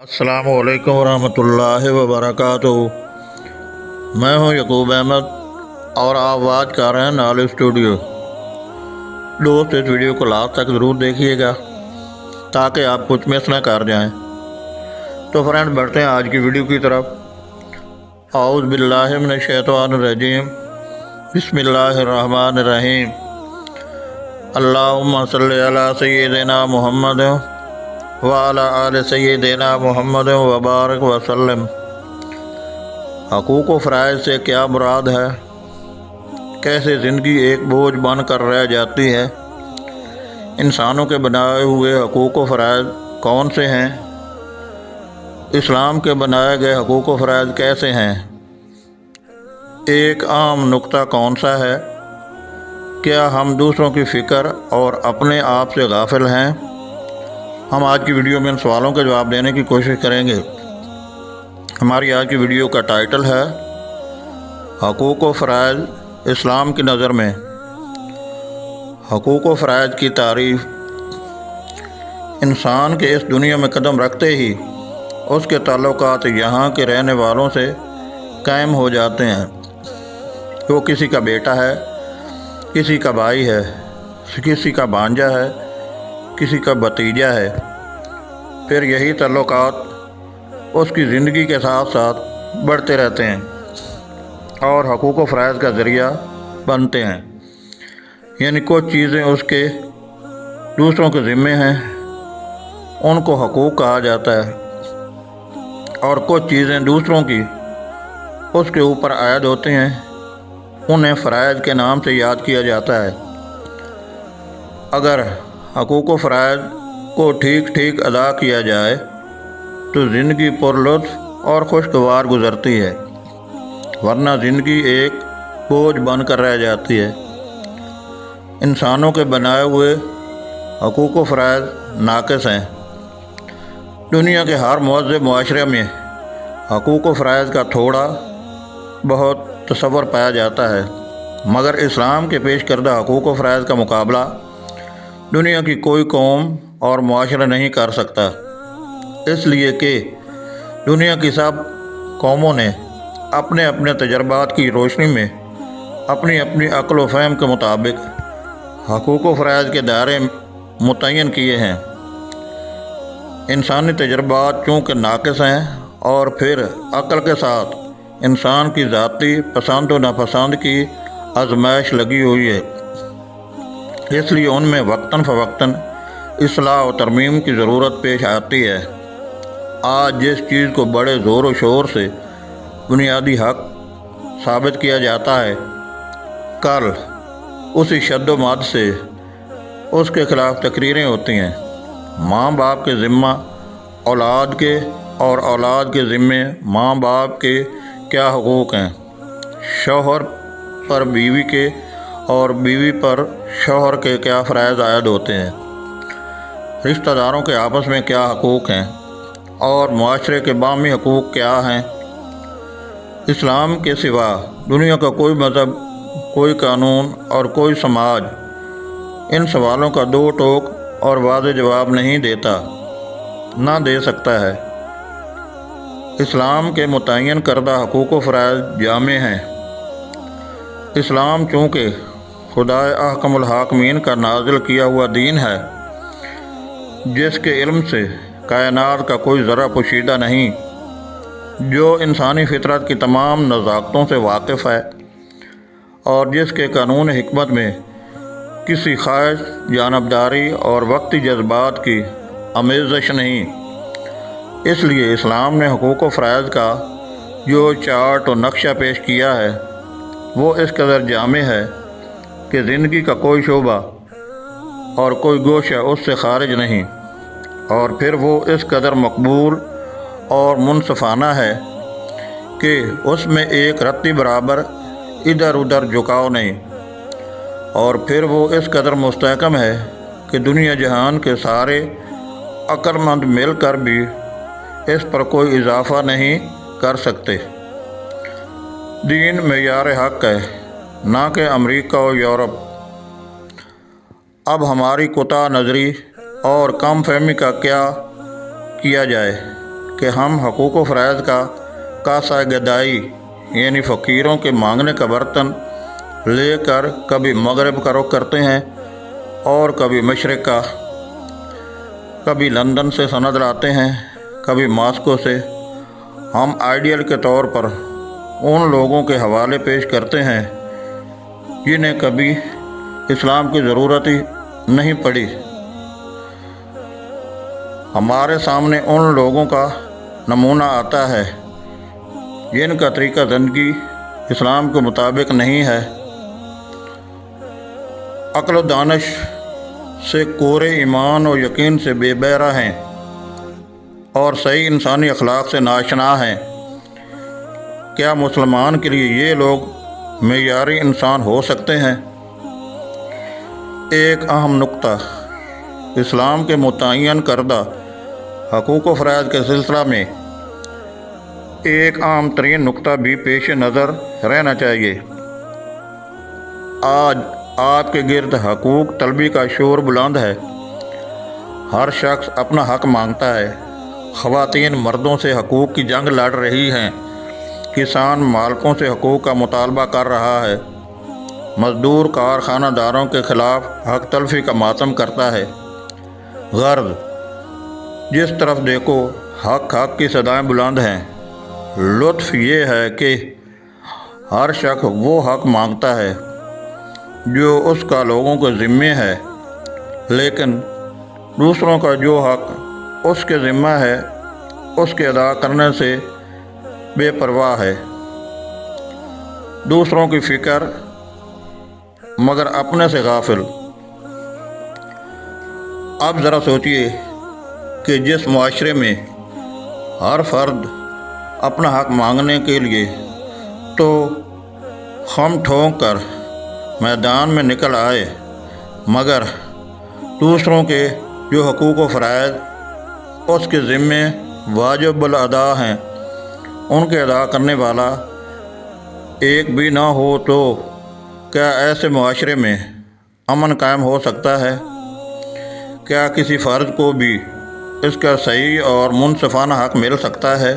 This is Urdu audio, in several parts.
السلام علیکم ورحمۃ اللہ وبرکاتہ۔ میں ہوں یعقوب احمد اور آپ واچ کر رہے ہیں نال اسٹوڈیو۔ دوست اس ویڈیو کو لاسٹ تک ضرور دیکھیے گا تاکہ آپ کچھ مس نہ کر جائیں۔ تو فرینڈ بڑھتے ہیں آج کی ویڈیو کی طرف۔ اعوذ باللہ من الشیطان الرجیم، بسم اللہ الرحمن الرحیم۔ اللہم صلی علی سیدنا محمد وعلی آل سیدنا محمد وبارک وسلم۔ حقوق و فرائض سے کیا مراد ہے؟ کیسے زندگی ایک بوجھ بن کر رہ جاتی ہے؟ انسانوں کے بنائے ہوئے حقوق و فرائض کون سے ہیں؟ اسلام کے بنائے گئے حقوق و فرائض کیسے ہیں؟ ایک عام نقطہ کون سا ہے؟ کیا ہم دوسروں کی فکر اور اپنے آپ سے غافل ہیں؟ ہم آج کی ویڈیو میں ان سوالوں کے جواب دینے کی کوشش کریں گے۔ ہماری آج کی ویڈیو کا ٹائٹل ہے حقوق و فرائض اسلام کی نظر میں۔ حقوق و فرائض کی تعریف۔ انسان کے اس دنیا میں قدم رکھتے ہی اس کے تعلقات یہاں کے رہنے والوں سے قائم ہو جاتے ہیں۔ وہ کسی کا بیٹا ہے، کسی کا بھائی ہے، کسی کا بھانجا ہے، کسی کا بھتیجا ہے۔ پھر یہی تعلقات اس کی زندگی کے ساتھ ساتھ بڑھتے رہتے ہیں اور حقوق و فرائض کا ذریعہ بنتے ہیں۔ یعنی کچھ چیزیں اس کے دوسروں کے ذمے ہیں، ان کو حقوق کہا جاتا ہے، اور کچھ چیزیں دوسروں کی اس کے اوپر عائد ہوتی ہیں، انہیں فرائض کے نام سے یاد کیا جاتا ہے۔ اگر حقوق و فرائض کو ٹھیک ادا کیا جائے تو زندگی پر لطف اور خوشگوار گزرتی ہے، ورنہ زندگی ایک بوجھ بن کر رہ جاتی ہے۔ انسانوں کے بنائے ہوئے حقوق و فرائض ناقص ہیں۔ دنیا کے ہر مہذب معاشرے میں حقوق و فرائض کا تھوڑا بہت تصور پایا جاتا ہے، مگر اسلام کے پیش کردہ حقوق و فرائض کا مقابلہ دنیا کی کوئی قوم اور معاشرہ نہیں کر سکتا، اس لیے کہ دنیا کی سب قوموں نے اپنے اپنے تجربات کی روشنی میں اپنی اپنی عقل و فہم کے مطابق حقوق و فرائض کے دائرے متعین کیے ہیں۔ انسانی تجربات چونکہ ناقص ہیں اور پھر عقل کے ساتھ انسان کی ذاتی پسند و ناپسند کی آزمائش لگی ہوئی ہے، اس لیے ان میں وقتاً فوقتاً اصلاح و ترمیم کی ضرورت پیش آتی ہے۔ آج جس چیز کو بڑے زور و شور سے بنیادی حق ثابت کیا جاتا ہے، کل اسی شد و مد سے اس کے خلاف تقریریں ہوتی ہیں۔ ماں باپ کے ذمہ اولاد کے اور اولاد کے ذمے ماں باپ کے کیا حقوق ہیں؟ شوہر پر بیوی کے اور بیوی پر شوہر کے کیا فرائض عائد ہوتے ہیں؟ رشتہ داروں کے آپس میں کیا حقوق ہیں اور معاشرے کے باہمی حقوق کیا ہیں؟ اسلام کے سوا دنیا کا کوئی مذہب، کوئی قانون اور کوئی سماج ان سوالوں کا دو ٹوک اور واضح جواب نہیں دیتا، نہ دے سکتا ہے۔ اسلام کے متعین کردہ حقوق و فرائض جامع ہیں۔ اسلام چونکہ خدائے احکم الحاکمین کا نازل کیا ہوا دین ہے، جس کے علم سے کائنات کا کوئی ذرہ پوشیدہ نہیں، جو انسانی فطرت کی تمام نزاکتوں سے واقف ہے، اور جس کے قانون حکمت میں کسی خواہش، جانبداری اور وقتی جذبات کی آمیزش نہیں۔ اس لیے اسلام نے حقوق و فرائض کا جو چارٹ و نقشہ پیش کیا ہے وہ اس قدر جامع ہے کہ زندگی کا کوئی شعبہ اور کوئی گوشہ اس سے خارج نہیں، اور پھر وہ اس قدر مقبول اور منصفانہ ہے کہ اس میں ایک رتی برابر ادھر ادھر جھکاؤ نہیں، اور پھر وہ اس قدر مستحکم ہے کہ دنیا جہان کے سارے عقل مند مل کر بھی اس پر کوئی اضافہ نہیں کر سکتے۔ دین معیار حق ہے، نہ کہ امریکہ و یورپ۔ اب ہماری کوتاہ نظری اور کم فہمی کا کیا کیا جائے؟ کہ ہم حقوق و فرائض کا کاسہ گدائی یعنی فقیروں کے مانگنے کا برتن لے کر کبھی مغرب کا رخ کرتے ہیں اور کبھی مشرق کا، کبھی لندن سے سند لاتے ہیں، کبھی ماسکو سے۔ ہم آئیڈیل کے طور پر ان لوگوں کے حوالے پیش کرتے ہیں جنہیں کبھی اسلام کی ضرورت ہی نہیں پڑی۔ ہمارے سامنے ان لوگوں کا نمونہ آتا ہے جن کا طریقہ زندگی اسلام کے مطابق نہیں ہے، عقل و دانش سے کورے، ایمان و یقین سے بے بہرہ ہیں اور صحیح انسانی اخلاق سے ناشنا ہیں۔ کیا مسلمان کے لیے یہ لوگ معیاری انسان ہو سکتے ہیں؟ ایک اہم نقطہ، اسلام کے متعین کردہ حقوق و فرائض کے سلسلہ میں ایک عام ترین نقطہ بھی پیش نظر رہنا چاہیے۔ آج آپ کے گرد حقوق طلبی کا شور بلند ہے۔ ہر شخص اپنا حق مانگتا ہے۔ خواتین مردوں سے حقوق کی جنگ لڑ رہی ہیں، کسان مالکوں سے حقوق کا مطالبہ کر رہا ہے، مزدور کارخانہ داروں کے خلاف حق تلفی کا ماتم کرتا ہے۔ غرض جس طرف دیکھو حق حق کی صدائیں بلند ہیں۔ لطف یہ ہے کہ ہر شخص وہ حق مانگتا ہے جو اس کا لوگوں کے ذمے ہے، لیکن دوسروں کا جو حق اس کے ذمہ ہے اس کے ادا کرنے سے بے پرواہ ہے۔ دوسروں کی فکر مگر اپنے سے غافل۔ اب ذرا سوچئے کہ جس معاشرے میں ہر فرد اپنا حق مانگنے کے لیے تو خم ٹھونک کر میدان میں نکل آئے، مگر دوسروں کے جو حقوق و فرائض اس کے ذمے واجب الادا ہیں ان کے ادا کرنے والا ایک بھی نہ ہو تو کیا ایسے معاشرے میں امن قائم ہو سکتا ہے؟ کیا کسی فرد کو بھی اس کا صحیح اور منصفانہ حق مل سکتا ہے؟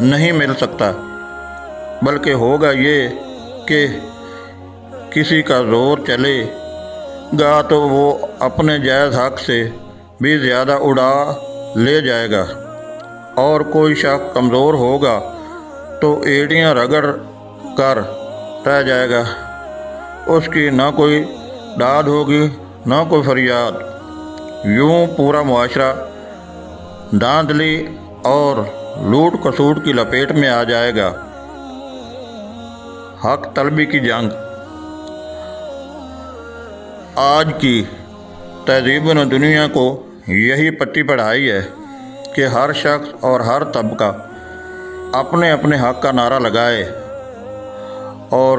نہیں مل سکتا، بلکہ ہوگا یہ کہ کسی کا زور چلے گا تو وہ اپنے جائز حق سے بھی زیادہ اڑا لے جائے گا، اور کوئی شخص کمزور ہوگا تو ایڑیاں رگڑ کر رہ جائے گا۔ اس کی نہ کوئی داد ہوگی نہ کوئی فریاد۔ یوں پورا معاشرہ دھاندلی اور لوٹ کسوٹ کی لپیٹ میں آ جائے گا۔ حق طلبی کی جنگ۔ آج کی تہذیب نے دنیا کو یہی پٹی پڑھائی ہے کہ ہر شخص اور ہر طبقہ اپنے اپنے حق کا نعرہ لگائے اور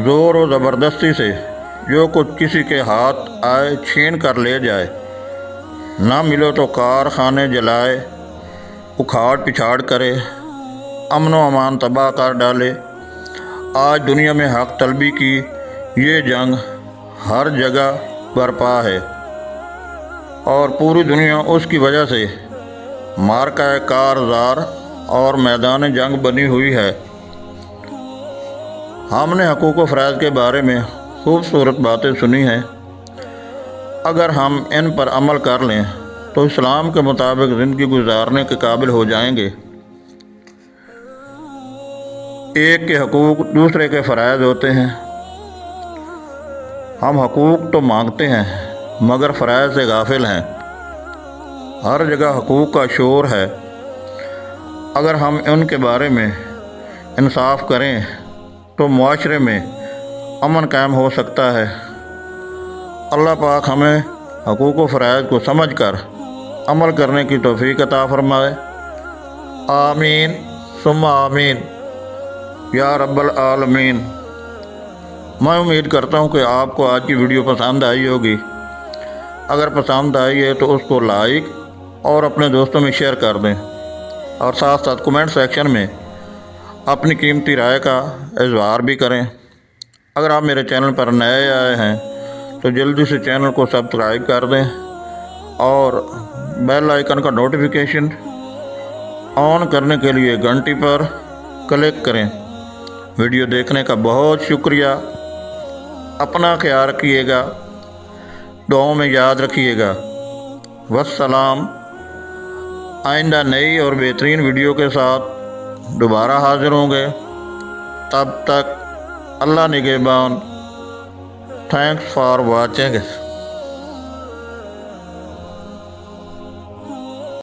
زور و زبردستی سے جو کچھ کسی کے ہاتھ آئے چھین کر لے جائے، نہ ملو تو کارخانے جلائے، اکھاڑ پچھاڑ کرے، امن و امان تباہ کر ڈالے۔ آج دنیا میں حق طلبی کی یہ جنگ ہر جگہ برپا ہے اور پوری دنیا اس کی وجہ سے مارکہ کارزار اور میدان جنگ بنی ہوئی ہے۔ ہم نے حقوق و فرائض کے بارے میں خوبصورت باتیں سنی ہیں۔ اگر ہم ان پر عمل کر لیں تو اسلام کے مطابق زندگی گزارنے کے قابل ہو جائیں گے۔ ایک کے حقوق دوسرے کے فرائض ہوتے ہیں۔ ہم حقوق تو مانگتے ہیں مگر فرائض سے غافل ہیں۔ ہر جگہ حقوق کا شور ہے۔ اگر ہم ان کے بارے میں انصاف کریں تو معاشرے میں امن قائم ہو سکتا ہے۔ اللہ پاک ہمیں حقوق و فرائض کو سمجھ کر عمل کرنے کی توفیق عطا فرمائے۔ آمین ثم آمین یا رب العالمین۔ میں امید کرتا ہوں کہ آپ کو آج کی ویڈیو پسند آئی ہوگی۔ اگر پسند آئی ہے تو اس کو لائک اور اپنے دوستوں میں شیئر کر دیں، اور ساتھ ساتھ کمنٹ سیکشن میں اپنی قیمتی رائے کا اظہار بھی کریں۔ اگر آپ میرے چینل پر نئے آئے ہیں تو جلدی سے چینل کو سبسکرائب کر دیں اور بیل آئیکن کا نوٹیفیکیشن آن کرنے کے لیے گھنٹی پر کلک کریں۔ ویڈیو دیکھنے کا بہت شکریہ۔ اپنا خیال رکھیے گا، دعاؤں میں یاد رکھیے گا۔ والسلام۔ آئندہ نئی اور بہترین ویڈیو کے ساتھ دوبارہ حاضر ہوں گے۔ تب تک اللہ نگہبان۔ Thanks for watching.